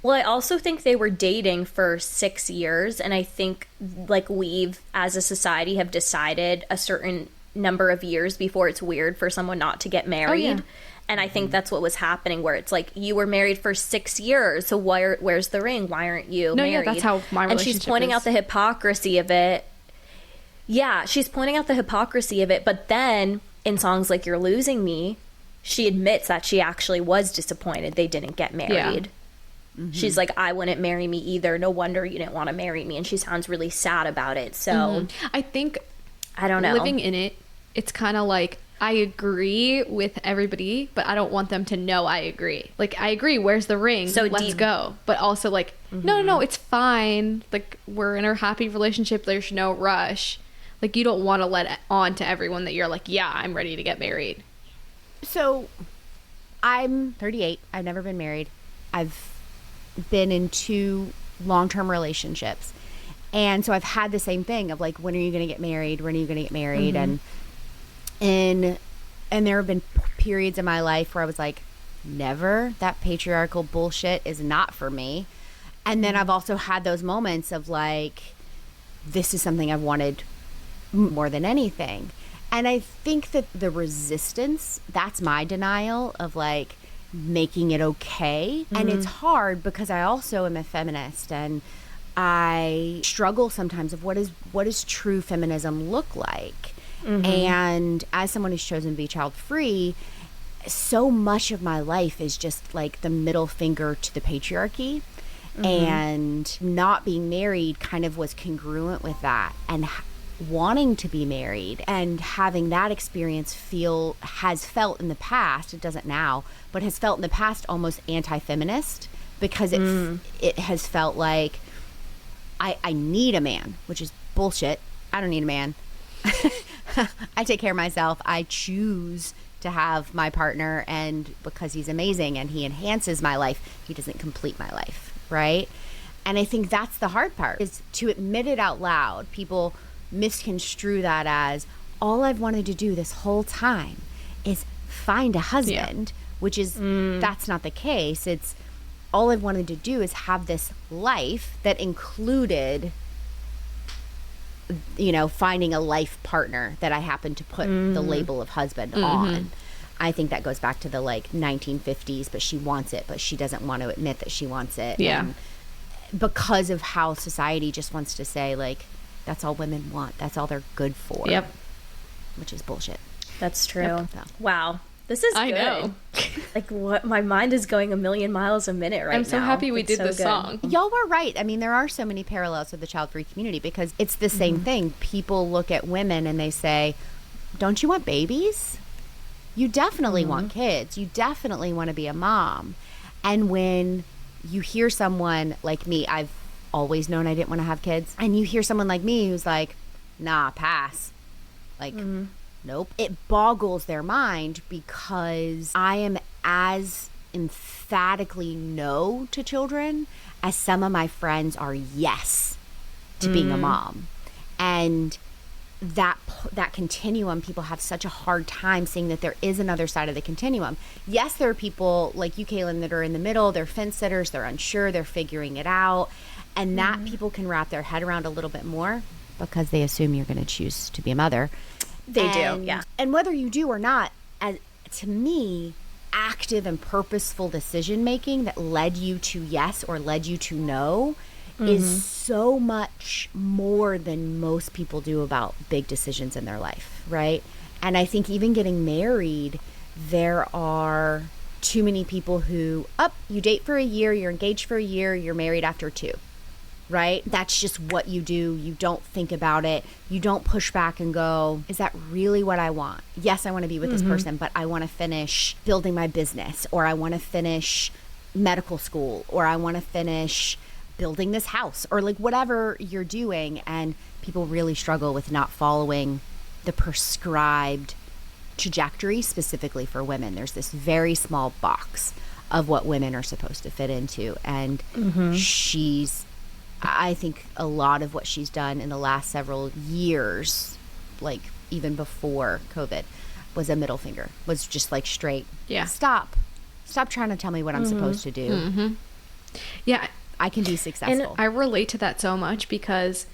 C: Well, I also think they were dating for 6 years. And I think, like, we've, as a society, have decided a certain number of years before it's weird for someone not to get married. And I think that's what was happening, where it's like, you were married for 6 years, so where's the ring? Why aren't you married?
B: Yeah, that's how my relationship
C: And she's pointing out the hypocrisy of it. Yeah, she's pointing out the hypocrisy of it, but then in songs like You're Losing Me, she admits that she actually was disappointed they didn't get married. Yeah. She's like, I wouldn't marry me either. No wonder you didn't want to marry me. And she sounds really sad about it. So
B: I think,
C: I don't know.
B: Living in it, it's kind of like, I agree with everybody, but I don't want them to know I agree. Like, I agree, where's the ring? So let's go. But also like, no, it's fine. Like, we're in a happy relationship. There's no rush. Like, you don't want to let on to everyone that you're like, yeah, I'm ready to get married.
A: So I'm 38. I've never been married. I've been in 2 long-term relationships. And so I've had the same thing of like, when are you going to get married? When are you going to get married? And there have been periods in my life where I was like, never. That patriarchal bullshit is not for me. And then I've also had those moments of like, this is something I've wanted more than anything. And I think that the resistance, that's my denial of like making it okay. And it's hard because I also am a feminist, and I struggle sometimes of what does true feminism look like? And as someone who's chosen to be child free, so much of my life is just like the middle finger to the patriarchy. And not being married kind of was congruent with that, and wanting to be married and having that experience has felt in the past, it doesn't now, but has felt in the past almost anti-feminist, because it has felt like I need a man, which is bullshit. I don't need a man. I take care of myself. I choose to have my partner, and because he's amazing and he enhances my life, he doesn't complete my life, right? And I think that's the hard part, is to admit it out loud. People misconstrue that as, all I've wanted to do this whole time is find a husband, which is, that's not the case. It's, all I've wanted to do is have this life that included, you know, finding a life partner that I happen to put the label of husband on. I think that goes back to the like 1950s, but she wants it, but she doesn't want to admit that she wants it.
B: Yeah.
A: And because of how society just wants to say like, that's all women want. That's all they're good for.
B: Yep.
A: Which is bullshit.
C: That's true.
A: Yep.
C: Wow. This is
B: I
C: good.
B: know.
C: Like, what? My mind is going a million miles a minute right now.
B: I'm so happy we
C: It's
B: did
C: so
B: this
C: good.
B: song.
A: Y'all were right. I mean, there are so many parallels with the child-free community, because it's the same thing. People look at women and they say, don't you want babies? You definitely want kids. You definitely want to be a mom. And when you hear someone like me, I've always known I didn't want to have kids. And you hear someone like me who's like, nah, pass. Like, nope. It boggles their mind, because I am as emphatically no to children as some of my friends are yes to being a mom. And that continuum, people have such a hard time seeing that there is another side of the continuum. Yes, there are people like you, Kaylin, that are in the middle. They're fence sitters. They're unsure. They're figuring it out. And that people can wrap their head around a little bit more, because they assume you're going to choose to be a mother.
C: They do, yeah.
A: And whether you do or not, to me, active and purposeful decision making that led you to yes or led you to no is so much more than most people do about big decisions in their life, right? And I think even getting married, there are too many people who, you date for a year, you're engaged for a year, you're married after 2. Right? That's just what you do. You don't think about it. You don't push back and go, is that really what I want? Yes, I want to be with this person, but I want to finish building my business, or I want to finish medical school, or I want to finish building this house, or like whatever you're doing. And people really struggle with not following the prescribed trajectory specifically for women. There's this very small box of what women are supposed to fit into. And I think a lot of what she's done in the last several years, like even before COVID, was a middle finger, was just like straight.
B: Yeah.
A: Stop trying to tell me what I'm supposed to do.
B: Yeah.
A: I can be successful.
B: And I relate to that so much, because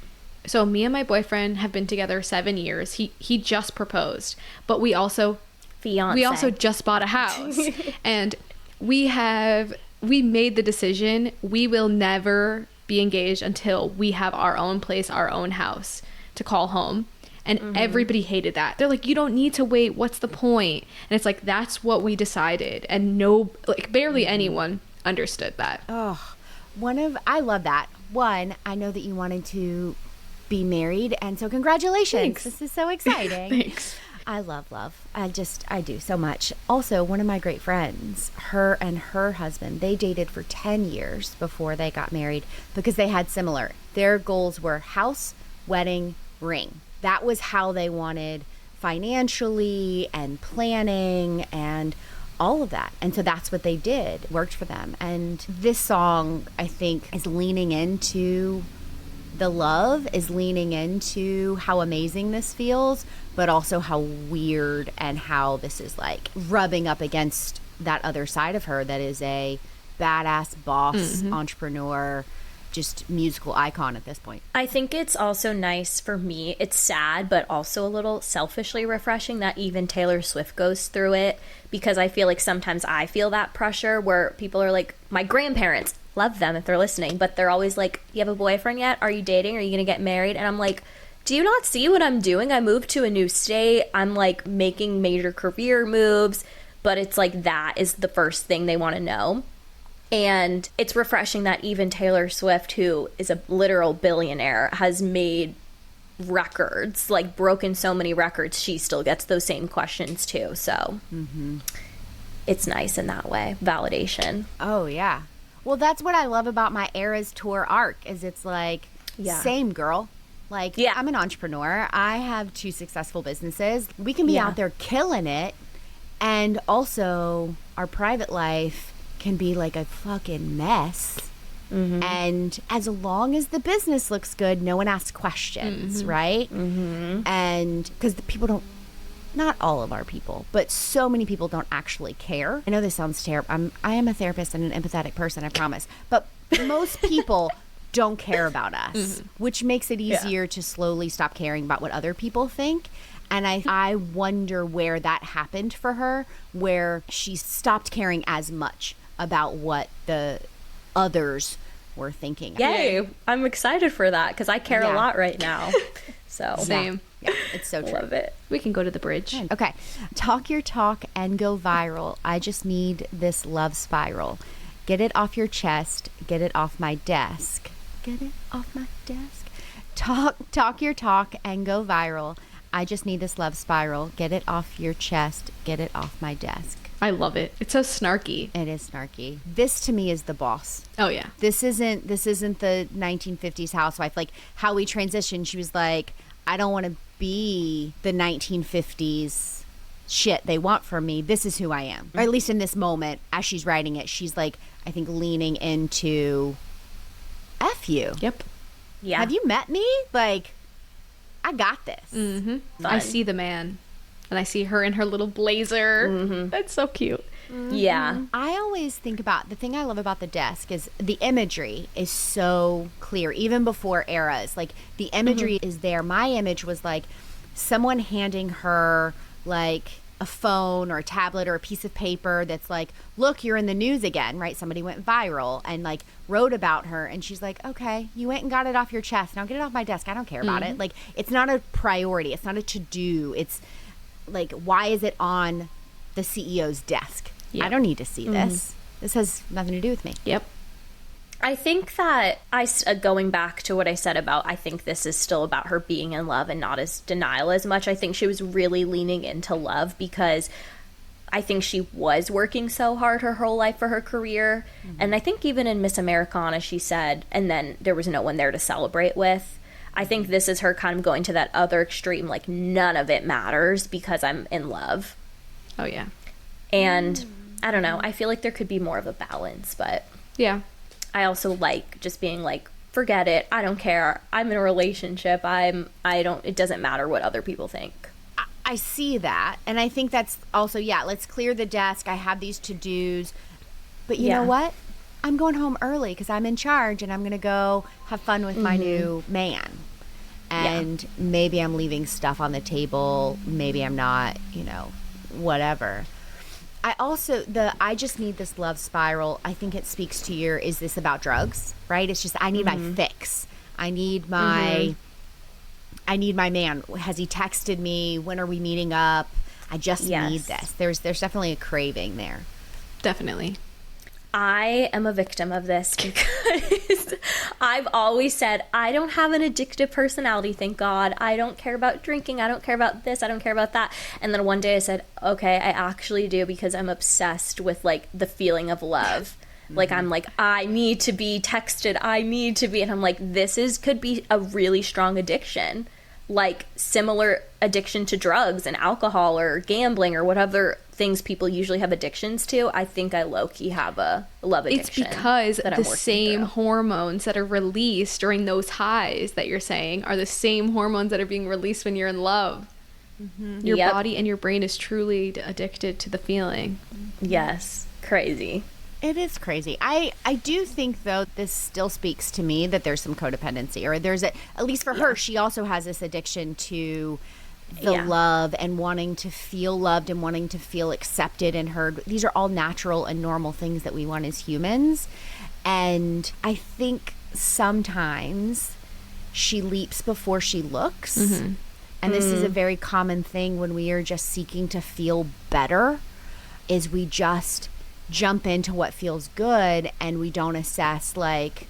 B: so me and my boyfriend have been together 7 years. He just proposed, but we also
C: Fiance.
B: we also just bought a house. And we made the decision we will never be engaged until we have our own place, our own house to call home. And everybody hated that. They're like, you don't need to wait. What's the point? And it's like, that's what we decided. And barely anyone understood that.
A: Oh, I love that. One, I know that you wanted to be married. And so congratulations.
B: Thanks.
A: This is so exciting.
B: Thanks.
A: I love love. I do so much. Also, one of my great friends, her and her husband, they dated for 10 years before they got married because they had similar. Their goals were house, wedding, ring. That was how they wanted financially and planning and all of that. And so that's what they did. Worked for them. And this song, I think, is leaning into the love, is leaning into how amazing this feels, but also how weird and how this is like rubbing up against that other side of her that is a badass boss, entrepreneur, just musical icon at this point.
C: I think it's also nice for me. It's sad, but also a little selfishly refreshing that even Taylor Swift goes through it, because I feel like sometimes I feel that pressure where people are like, my grandparents, love them if they're listening, but they're always like, you have a boyfriend yet? Are you dating? Are you going to get married? And I'm like, do you not see what I'm doing? I moved to a new state. I'm like making major career moves, but it's like that is the first thing they want to know. And it's refreshing that even Taylor Swift, who is a literal billionaire, has made records, like broken so many records, she still gets those same questions too. So it's nice in that way. Validation.
A: Oh, yeah. Well, that's what I love about my Eras Tour arc is it's like, same girl. Like, I'm an entrepreneur. I have 2 successful businesses. We can be out there killing it. And also, our private life can be like a fucking mess. And as long as the business looks good, no one asks questions, right? And because the people don't, not all of our people, but so many people don't actually care. I know this sounds terrible. I am a therapist and an empathetic person, I promise. But most people don't care about us, which makes it easier to slowly stop caring about what other people think. And I wonder where that happened for her, where she stopped caring as much about what the others were thinking.
C: Yay. I'm excited for that because I care a lot right now. So
B: Same.
A: Yeah, it's so true.
C: Love it.
B: We can go to the bridge.
A: Okay. Talk your talk and go viral. I just need this love spiral. Get it off your chest. Get it off my desk. Get it off my desk. Talk your talk and go viral. I just need this love spiral. Get it off your chest. Get it off my desk.
B: I love it. It's so snarky.
A: It is snarky. This to me is the boss.
B: Oh yeah.
A: This isn't the 1950s housewife. Like how we transitioned, she was like, I don't want to be the 1950s shit they want from me. This is who I am. Or at least in this moment, as she's writing it, she's like, I think leaning into F you.
B: Yep.
C: Yeah.
A: Have you met me? Like, I got this.
B: I see the man. And I see her in her little blazer. That's so cute.
C: Yeah.
A: I always think about the thing I love about the desk is the imagery is so clear, even before eras. Like the imagery is there. My image was like someone handing her like a phone or a tablet or a piece of paper that's like, look, you're in the news again, right? Somebody went viral and like wrote about her. And she's like, okay, you went and got it off your chest. Now get it off my desk. I don't care about it. Like it's not a priority. It's not a to-do. It's like, why is it on the CEO's desk? I don't need to see this. This has nothing to do with me.
B: Yep.
C: I think that going back to what I said about, I think this is still about her being in love and not as denial as much. I think she was really leaning into love because I think she was working so hard her whole life for her career. And I think even in Miss Americana, she said, and then there was no one there to celebrate with. I think this is her kind of going to that other extreme, like none of it matters because I'm in love.
B: Oh yeah.
C: And I don't know. I feel like there could be more of a balance, but
B: Yeah.
C: I also like just being like, forget it. I don't care. I'm in a relationship. It doesn't matter what other people think.
A: I see that. And I think that's also, let's clear the desk. I have these to-dos. But you know what? I'm going home early because I'm in charge and I'm going to go have fun with my new man. And maybe I'm leaving stuff on the table. Maybe I'm not, whatever. I just need this love spiral. I think it speaks to is this about drugs, right? It's just, I need my fix. I need my man. Has he texted me? When are we meeting up? I just need this. There's definitely a craving there.
B: Definitely.
C: I am a victim of this because I've always said, I don't have an addictive personality, thank God. I don't care about drinking. I don't care about this. I don't care about that. And then one day I said, okay, I actually do, because I'm obsessed with like the feeling of love. Like, I'm like, I need to be texted. I need to be. And I'm like, could be a really strong addiction. Like similar addiction to drugs and alcohol or gambling or whatever things people usually have addictions to. I think I low-key have a love addiction.
B: It's because the same hormones that are released during those highs that you're saying are the same hormones that are being released when you're in love. Your body and your brain is truly addicted to the feeling.
C: Yes. Crazy.
A: It is crazy. I do think, though, this still speaks to me that there's some codependency, or there's at least for her, she also has this addiction to the love and wanting to feel loved and wanting to feel accepted and heard. These are all natural and normal things that we want as humans. And I think sometimes she leaps before she looks. And this is a very common thing when we are just seeking to feel better, is we just jump into what feels good and we don't assess. Like,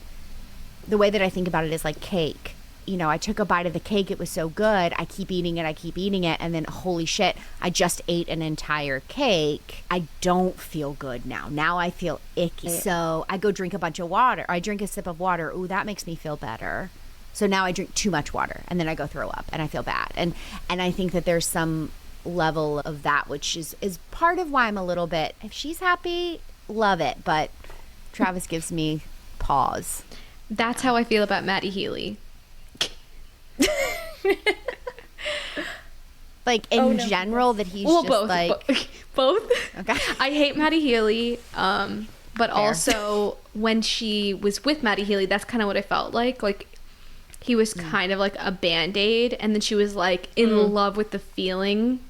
A: the way that I think about it is like cake. You know, I took a bite of the cake, it was so good, I keep eating it, and then holy shit, I just ate an entire cake. I don't feel good now I feel icky. So I go drink a bunch of water. I drink a sip of water. Ooh, that makes me feel better. So now I drink too much water, and then I go throw up and I feel bad. And I think that there's some level of that, which is part of why I'm a little bit, if she's happy, love it, but Travis gives me pause.
B: That's how I feel about Maddie Healy.
A: Like in general, that he's just
B: both,
A: like
B: both.
A: Okay.
B: I hate Maddie Healy, but also when she was with Maddie Healy, that's kind of what I felt like he was kind of like a band-aid, and then she was like in love with the feeling.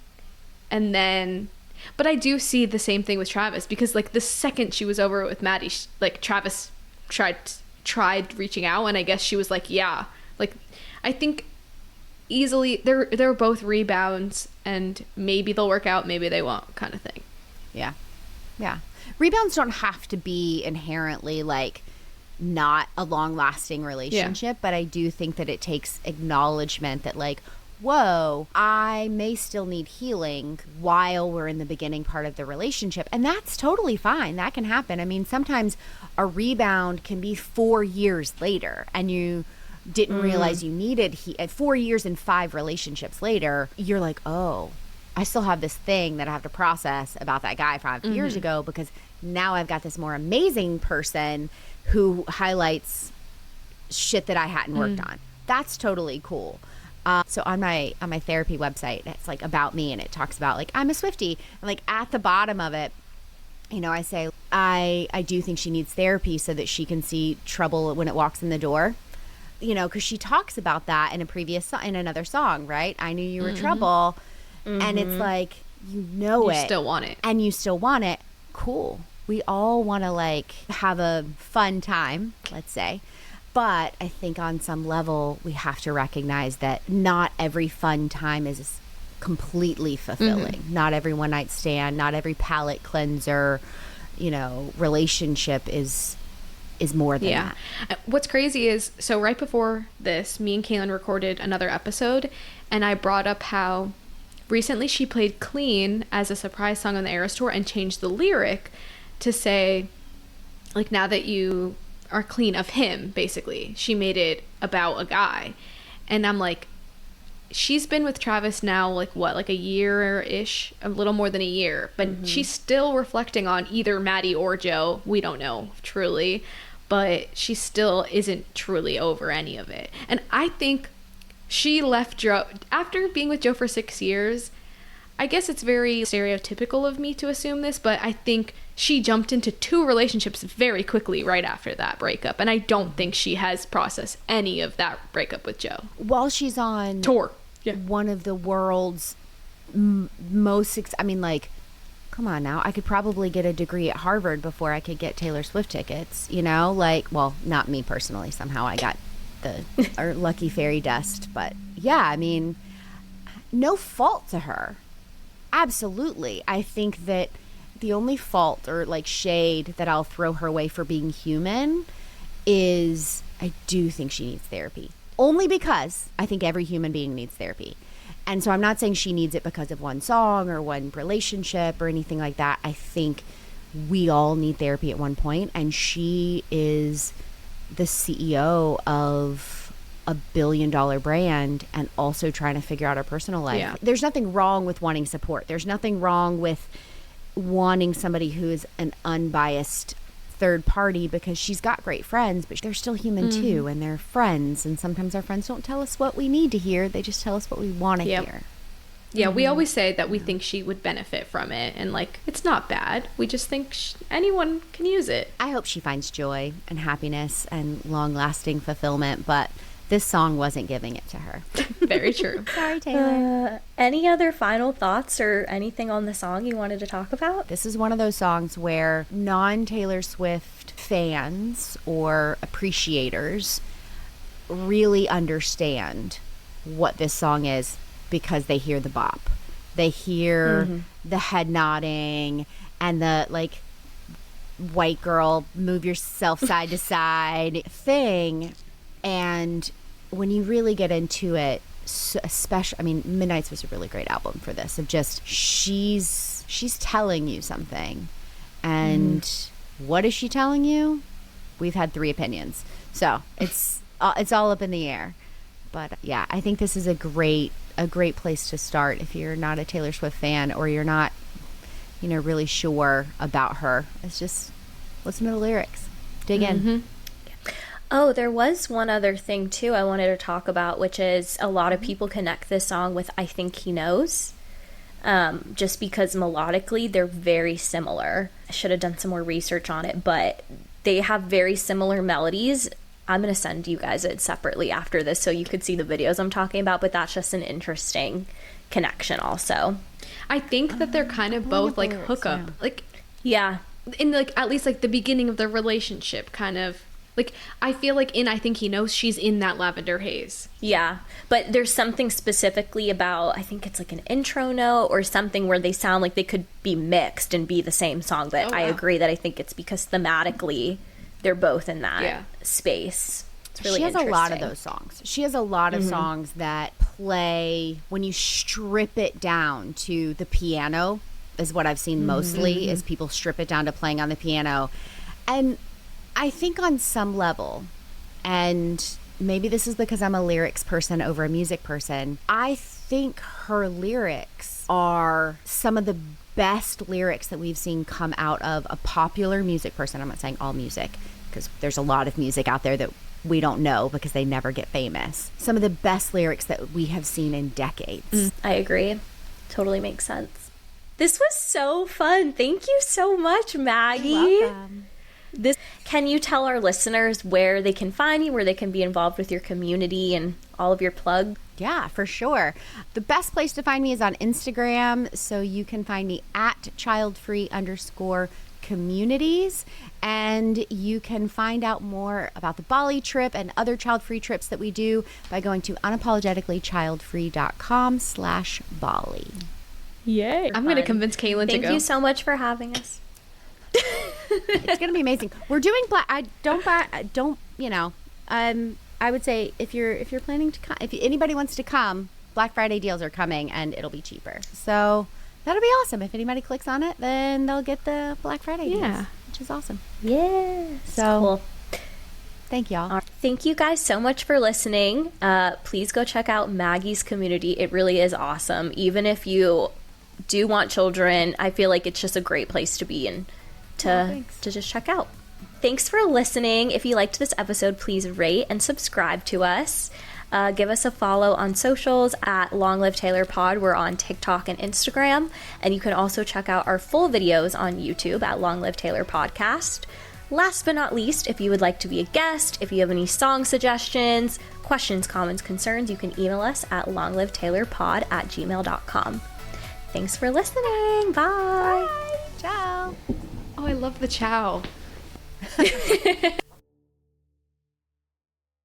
B: And then, but I do see the same thing with Travis, because like the second she was over with Maddie, like Travis tried reaching out, and I guess she was like, yeah, like I think easily they're both rebounds, and maybe they'll work out, maybe they won't, kind of thing.
A: Yeah. Rebounds don't have to be inherently like not a long-lasting relationship, but I do think that it takes acknowledgement that like, whoa, I may still need healing while we're in the beginning part of the relationship. And that's totally fine. That can happen. I mean, sometimes a rebound can be 4 years later, and you didn't realize you needed 4 years and 5 relationships later, you're like, oh, I still have this thing that I have to process about that guy 5 years ago, because now I've got this more amazing person who highlights shit that I hadn't worked on. That's totally cool. So on my therapy website, it's like about me, and it talks about like, I'm a Swiftie, and like at the bottom of it, you know, I say I do think she needs therapy so that she can see trouble when it walks in the door, you know, because she talks about that in in another song, right? I knew you were trouble, and it's like, you
B: still want it,
A: and you still want it. Cool. We all want to like have a fun time, let's say. But I think on some level, we have to recognize that not every fun time is completely fulfilling. Not every one night stand, not every palate cleanser, you know, relationship is more than that.
B: What's crazy is, so right before this, me and Kaylin recorded another episode, and I brought up how recently she played Clean as a surprise song on the Eras Tour and changed the lyric to say, like, now that you are clean of him, basically. She made it about a guy. And I'm like, she's been with Travis now, like, what, like a year-ish? A little more than a year. But she's still reflecting on either Maddie or Joe. We don't know, truly. But she still isn't truly over any of it. And I think she left Joe, after being with Joe for 6 years, I guess it's very stereotypical of me to assume this, but I think she jumped into 2 relationships very quickly right after that breakup, and I don't think she has processed any of that breakup with Joe.
A: While she's on
B: tour,
A: one of the world's like, come on now, I could probably get a degree at Harvard before I could get Taylor Swift tickets, you know? Like, well, not me personally. Somehow I got our lucky fairy dust. But yeah, I mean, no fault to her. Absolutely. I think that the only fault or like shade that I'll throw her way for being human is I do think she needs therapy. Only because I think every human being needs therapy. And so I'm not saying she needs it because of one song or one relationship or anything like that. I think we all need therapy at one point, and she is the CEO of a billion-dollar brand and also trying to figure out her personal life. Yeah. There's nothing wrong with wanting support. There's nothing wrong with wanting somebody who is an unbiased third party, because she's got great friends, but they're still human too, and they're friends, and sometimes our friends don't tell us what we need to hear. They just tell us what we want to hear.
B: Yeah, we always say that we think she would benefit from it, and like, it's not bad. We just think anyone can use it.
A: I hope she finds joy and happiness and long-lasting fulfillment, but this song wasn't giving it to her.
B: Very true.
A: Sorry, Taylor.
C: Any other final thoughts or anything on the song you wanted to talk about?
A: This is one of those songs where non-Taylor Swift fans or appreciators really understand what this song is because they hear the bop. They hear the head nodding and the like white girl move yourself side to side thing. And when you really get into it, especially, I mean, Midnight's was a really great album for this, of just she's telling you something. And what is she telling you? We've had 3 opinions. So it's all up in the air. But yeah, I think this is a great place to start if you're not a Taylor Swift fan or you're not, really sure about her. It's just listen to the lyrics. Dig in.
C: Oh, there was one other thing too I wanted to talk about, which is a lot of people connect this song with I Think He Knows, just because melodically they're very similar. I should have done some more research on it, but they have very similar melodies. I'm going to send you guys it separately after this so you could see the videos I'm talking about, but that's just an interesting connection also.
B: I think that they're kind of both like hookup. Like,
C: yeah.
B: In like at least like the beginning of their relationship kind of. Like, I feel like in I Think He Knows, she's in that Lavender Haze.
C: Yeah, but there's something specifically about, I think it's like an intro note or something where they sound like they could be mixed and be the same song. But I agree that I think it's because thematically they're both in that space. It's really
A: She has a lot of those songs. She has a lot of songs that play, when you strip it down to the piano, is what I've seen mostly, is people strip it down to playing on the piano. And I think on some level, and maybe this is because I'm a lyrics person over a music person, I think her lyrics are some of the best lyrics that we've seen come out of a popular music person. I'm not saying all music, because there's a lot of music out there that we don't know because they never get famous. Some of the best lyrics that we have seen in decades.
C: I agree. Totally makes sense. This was so fun. Thank you so much, Maggie.
A: You're welcome.
C: Can you tell our listeners where they can find you, where they can be involved with your community and all of your plugs?
A: Yeah, for sure. The best place to find me is on Instagram. So you can find me at childfree_communities. And you can find out more about the Bali trip and other child-free trips that we do by going to unapologeticallychildfree.com/Bali.
B: Yay. I'm going to convince Kaylin to go.
C: Thank you so much for having us.
A: It's gonna be amazing. We're doing I would say if you're planning to come, if anybody wants to come, Black Friday deals are coming and it'll be cheaper. So that'll be awesome. If anybody clicks on it, then they'll get the Black Friday deals, which is awesome.
C: Yeah.
A: So
C: cool.
A: Thank y'all.
C: Thank you guys so much for listening. Please go check out Maggie's community. It really is awesome. Even if you do want children, I feel like it's just a great place to be and to just check out. Thanks for listening. If you liked this episode, please rate and subscribe to us. Give us a follow on socials at Long Live Taylor Pod. We're on TikTok and Instagram. And you can also check out our full videos on YouTube at Long Live Taylor Podcast. Last but not least, if you would like to be a guest, if you have any song suggestions, questions, comments, concerns, you can email us at longlivetaylorpod@gmail.com. Thanks for listening. Bye.
A: Ciao.
B: Oh, I love the chow.